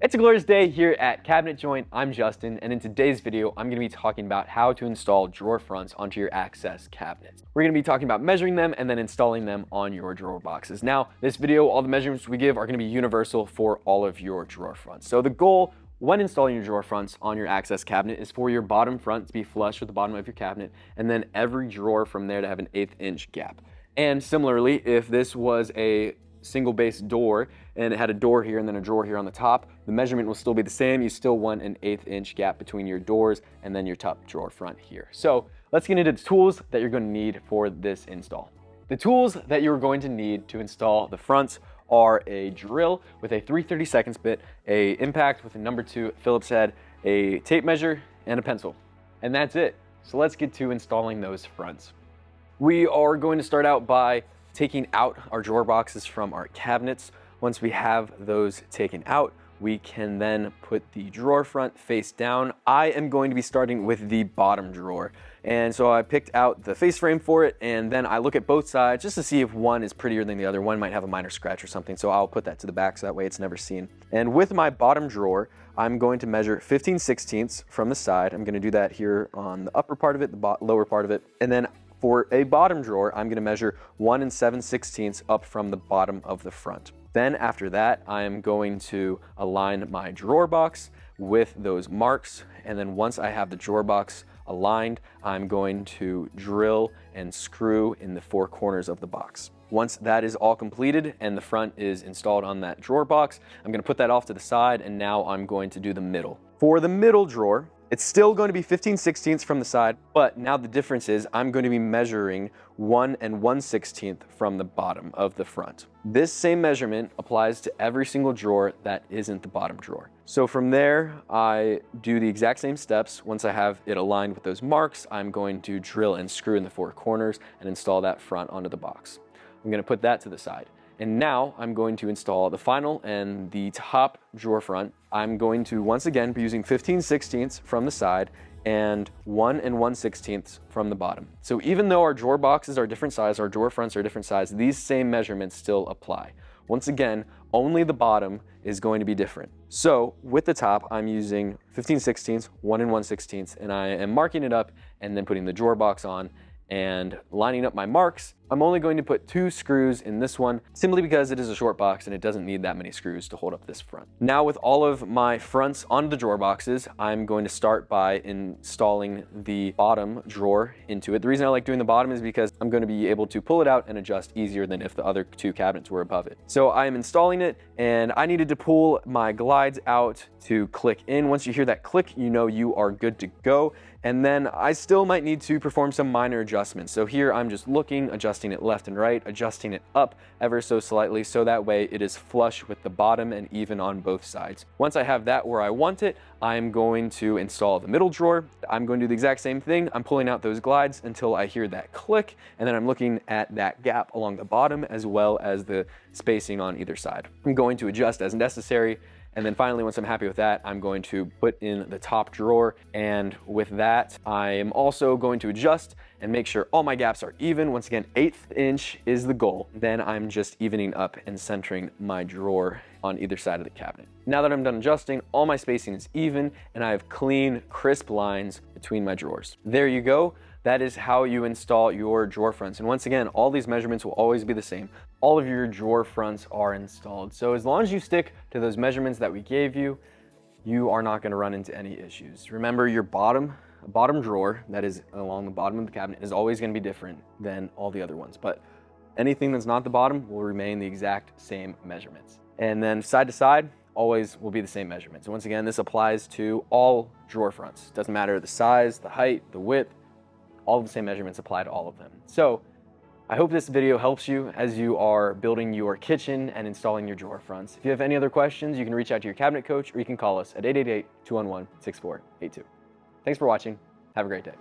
It's a glorious day here at Cabinet Joint. I'm Justin, and in today's video, I'm going to be talking about how to install drawer fronts onto your access cabinets. We're going to be talking about measuring them and then installing them on your drawer boxes. Now, this video, all the measurements we give are going to be universal for all of your drawer fronts. So the goal when installing your drawer fronts on your access cabinet is for your bottom front to be flush with the bottom of your cabinet, and then every drawer from there to have an 1/8 inch gap. And similarly, if this was a single base door and it had a door here and then a drawer here on the top, the measurement will still be the same. You still want an 1/8 inch gap between your doors and then your top drawer front here. So let's get into the tools that you're going to need for this install. The tools that you're going to need to install the fronts are a drill with a 3/32 bit, a impact with a number 2 Phillips head, a tape measure, and a pencil. And that's it. So let's get to installing those fronts. We are going to start out by taking out our drawer boxes from our cabinets. Once we have those taken out, we can then put the drawer front face down. I am going to be starting with the bottom drawer. And so I picked out the face frame for it, and then I look at both sides just to see if one is prettier than the other. One might have a minor scratch or something, so I'll put that to the back so that way it's never seen. And with my bottom drawer, I'm going to measure 15/16 from the side. I'm gonna do that here on the upper part of it, the lower part of it. And then for a bottom drawer, I'm gonna measure 1 7/16 up from the bottom of the front. Then after that, I am going to align my drawer box with those marks. And then once I have the drawer box aligned, I'm going to drill and screw in the 4 corners of the box. Once that is all completed and the front is installed on that drawer box, I'm gonna put that off to the side, and now I'm going to do the middle. For the middle drawer, it's still going to be 15/16 from the side, but now the difference is I'm going to be measuring 1 1/16 from the bottom of the front. This same measurement applies to every single drawer that isn't the bottom drawer. So from there, I do the exact same steps. Once I have it aligned with those marks, I'm going to drill and screw in the 4 corners and install that front onto the box. I'm going to put that to the side. And now I'm going to install the final and the top drawer front. I'm going to once again be using 15/16 from the side and 1 1/16 from the bottom. So even though our drawer boxes are different size, our drawer fronts are different size, these same measurements still apply. Once again, only the bottom is going to be different. So with the top, I'm using 15/16, 1 1/16, and I am marking it up and then putting the drawer box on and lining up my marks. I'm only going to put 2 screws in this one simply because it is a short box and it doesn't need that many screws to hold up this front. Now with all of my fronts on the drawer boxes, I'm going to start by installing the bottom drawer into it. The reason I like doing the bottom is because I'm going to be able to pull it out and adjust easier than if the other 2 cabinets were above it. So I am installing it, and I needed to pull my glides out to click in. Once you hear that click, you know you are good to go. And then I still might need to perform some minor adjustments. So here I'm just looking, adjusting it left and right, adjusting it up ever so slightly so that way it is flush with the bottom and even on both sides. Once I have that where I want it, I'm going to install the middle drawer. I'm going to do the exact same thing. I'm pulling out those glides until I hear that click, and then I'm looking at that gap along the bottom as well as the spacing on either side. I'm going to adjust as necessary. And then finally, once I'm happy with that, I'm going to put in the top drawer. And with that, I am also going to adjust and make sure all my gaps are even. Once again, 1/8 inch is the goal. Then I'm just evening up and centering my drawer on either side of the cabinet. Now that I'm done adjusting, all my spacing is even and I have clean, crisp lines between my drawers. There you go. That is how you install your drawer fronts. And once again, all these measurements will always be the same. All of your drawer fronts are installed. So as long as you stick to those measurements that we gave you, you are not going to run into any issues. Remember, your bottom drawer that is along the bottom of the cabinet is always going to be different than all the other ones. But anything that's not the bottom will remain the exact same measurements. And then side to side, always will be the same measurements. And once again, this applies to all drawer fronts. Doesn't matter the size, the height, the width, all of the same measurements apply to all of them. So I hope this video helps you as you are building your kitchen and installing your drawer fronts. If you have any other questions, you can reach out to your cabinet coach, or you can call us at 888-211-6482. Thanks for watching. Have a great day.